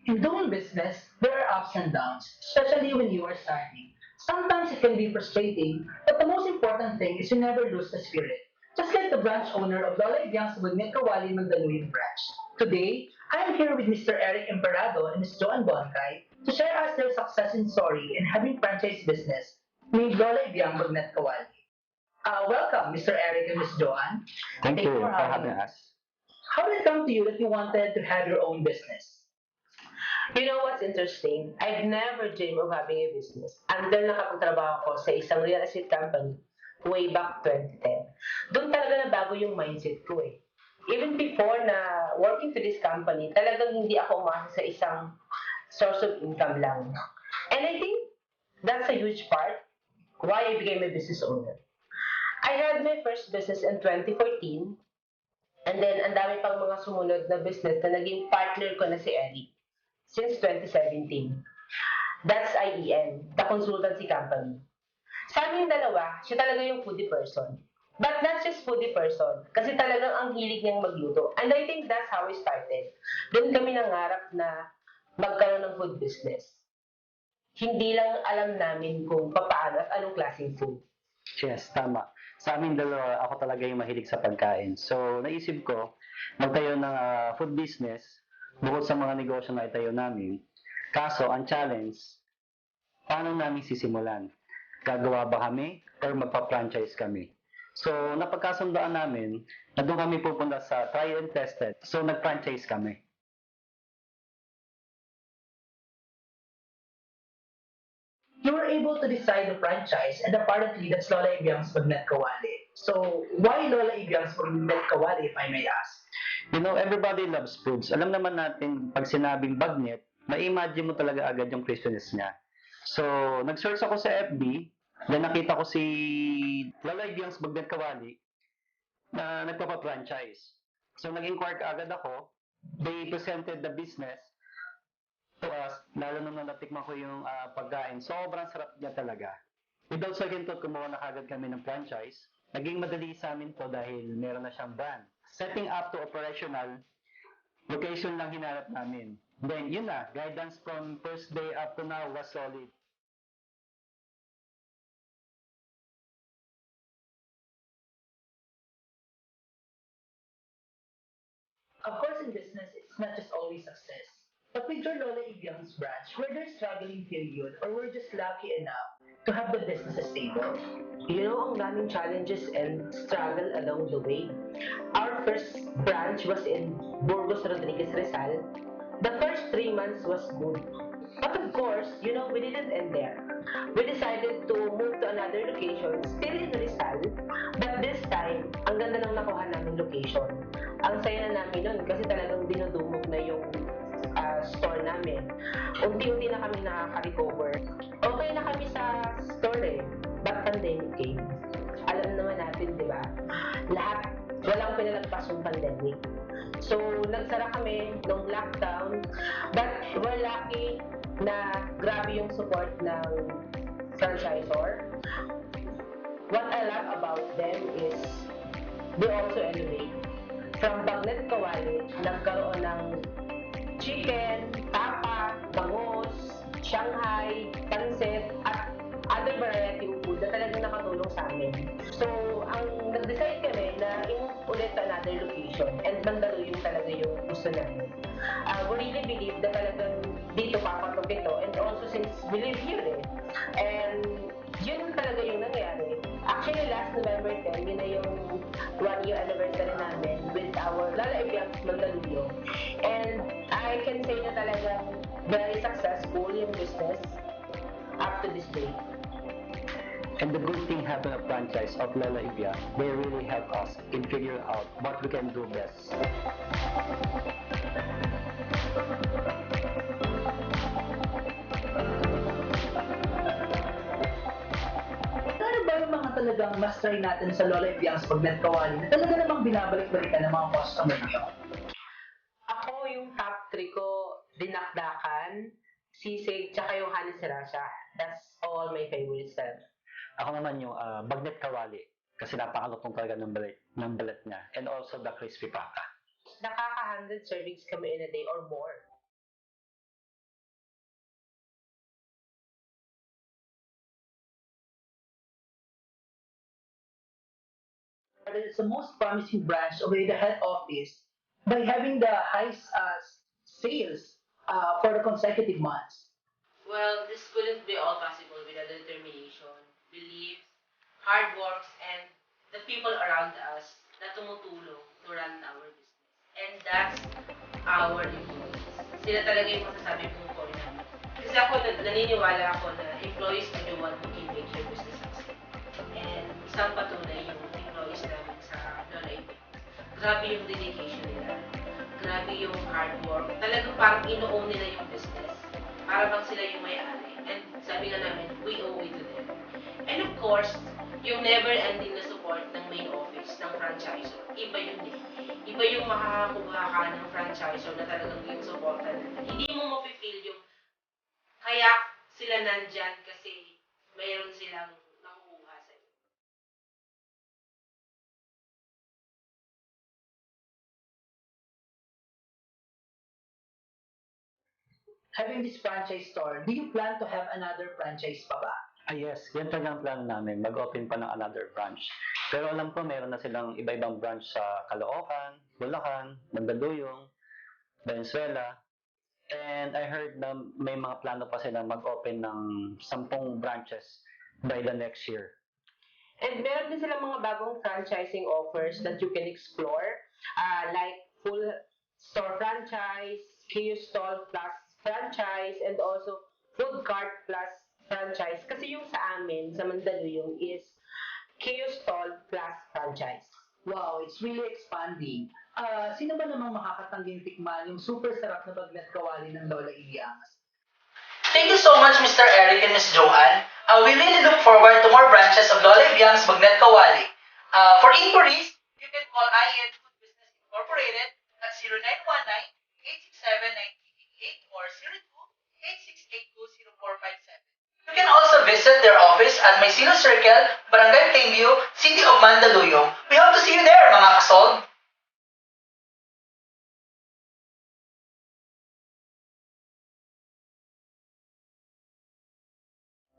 In doing business, there are ups and downs, especially when you are starting. Sometimes it can be frustrating, but the most important thing is you never lose the spirit. Just like the branch owner of Lola Ibiang's Bagnet Kawali Mandaluyong branch. Today, I am here with Mr. Eric Emperado and Ms. Joan Boncay to share us their success and story in having franchise business named Lola Ibiang Bagnet Kawali. Welcome, Mr. Eric and Ms. Joan. Thank Thank you you for for having having us. us. How did it come to you that you wanted to have your own business? You know what's interesting? I've never dreamed of having a business until nakapagtrabaho ko sa isang real estate company way back 2010. Doon talaga nabago yung mindset ko eh. Even before na working to this company, talagang hindi ako umasa sa isang source of income lang. And I think that's a huge part why I became a business owner. I had my first business in 2014, and then ang dami pang mga sumunod na business na naging partner ko na si Eric since 2017. That's IEN, the consultancy company. Sa aming dalawa, siya talaga yung foodie person. But not just foodie person, kasi talagang ang hilig niyang magluto. And I think that's how we started. Doon kami nangarap na magkaroon ng food business. Hindi lang alam namin kung paano at anong klaseng food. Yes, tama. Sa aming dalawa, ako talaga yung mahilig sa pagkain. So, naisip ko, magtayo ng food business bukod sa mga negosyo na itayo namin. Kaso, ang challenge, paano namin sisimulan? Gagawa ba kami or magpa-franchise kami? So, napagkasundaan namin na doon kami pupunta sa try and tested. So, nag-franchise kami. You were able to decide the franchise, and apparently that's Lola Ibiang's Bagnet Kawali. So, why Lola Ibiang's Bagnet Kawali, if I may ask? You know, everybody loves foods. Alam naman natin, pag sinabing bagnet, mai-imagine mo talaga agad yung crispiness niya. So, nag-search ako sa FB, then nakita ko si Lola Ibiang's Bagnet Kawali na nagpapa-franchise. So, nag-inquire agad ako. They presented the business to us, lalo nung natikman ko yung pagkain. Sobrang sarap niya talaga. Without second thought, kumuha na kagad kami ng franchise. Naging madali sa amin to dahil meron na siyang brand. Setting up to operational, location lang hinanap namin. Then, yun na, guidance from first day up to now was solid. Of course, in business, it's not just always success. But with your Lola Ibiang's branch, were there struggling period or were just lucky enough to have the business stable? You know, ang daming challenges and struggle along the way. Our first branch was in Burgos Rodriguez Rizal. The first 3 months was good. But of course, you know, we didn't end there. We decided to move to another location, still in Rizal, but this time, ang ganda ng nakuha namin location. Ang saya na namin nun kasi talagang dinudumog na yung store namin. Unti-unti na kami nakaka-recover. Okay na kami sa store eh, but pandemic came. Alam naman natin, di ba? Lahat, walang pinalagpas yung pandemic. So, nagsara kami nung lockdown, but we're lucky na grabe yung support ng franchisor. What I love about them is they also innovate. From Bagnet Kawali, nagkaroon ng chicken, tapa, bangus, Shanghai, pansit, at other variety of food na talagang nakatulong sa amin. So, ang nag-decide kami na i-move ulit to another location and Mandaluyong talaga yung gusto namin. We really believe na talagang dito papatog ito and also since we live here eh. And yun talaga yung nangyari. Actually, last November 10, yun na yung 1 year anniversary namin with our Lala Ibiang's Mandaluyong. And I can say na talagang very successful yung business up to this day. And the good thing having a franchise of Lola Ibia, they really help us in figuring out what we can do best. Ano ba yung mga talagang must try natin sa Lola Ibiang's Bagnet Kawali na talaga namang binabalik-balikan ng mga customer niyo? Ako, yung top 3 ko, dinakdakan, sisig, tsaka yung honey sriracha. That's all my favorite stuff. Ako naman yung bagnet kawali kasi napakalutong talaga ng balat niya. And also the crispy paka. Nakaka-100 servings kami in a day or more. It is the most promising branch of the head office by having the highest sales for the consecutive months. Well, this couldn't be all possible without determination, belief, hard works, and the people around us na tumutulong to run our business. And that's our employees. Sila talaga yung masasabi kong core namin. Kasi ako, naniniwala ako na employees are the one who can make your business succeed. And isang patunay yung employees namin sa Lola Ipin. Grabe yung dedication nila. Grabe yung hard work. Talagang parang ino-own nila yung business. Para bang sila yung may-ari. And sabi nga namin, we owe it to them. And of course, yung never-ending na support ng main office, ng franchisor. Iba yun eh. Iba yung makakakuha ka ng franchisor na talagang yung supportan natin. Hindi mo mapifeel yung kaya sila nandyan kasi mayroon silang nakukuha sa'yo. Having this franchise store, do you plan to have another franchise pa ba? Yes, yan talaga ang plan namin, mag-open pa ng another branch. Pero alam ko meron na silang iba-ibang branch sa Caloocan, Bulacan, Mandaluyong, Valenzuela. And I heard na may mga plano pa sila mag-open ng 10 branches by the next year. And meron din silang mga bagong franchising offers that you can explore, like full store franchise, kiosk stall plus franchise, and also food cart plus franchise. Kasi yung sa amin, sa Mandaluyong, is kiosk stall plus franchise. Wow, it's really expanding. Sino ba namang makakatangging tikman yung super sarap na bagnet kawali ng Lola Iliangas? Thank you so much, Mr. Eric and Ms. Joanne. We really look forward to more branches of Lola Iliangas Bagnet Kawali. For inquiries, you can call IN Food Business Incorporated at 0919-867-9388 or 02-8682-0457. You can also visit their office at Maysino Circle, Barangay Plainview, City of Mandaluyong. We hope to see you there, mga kasol!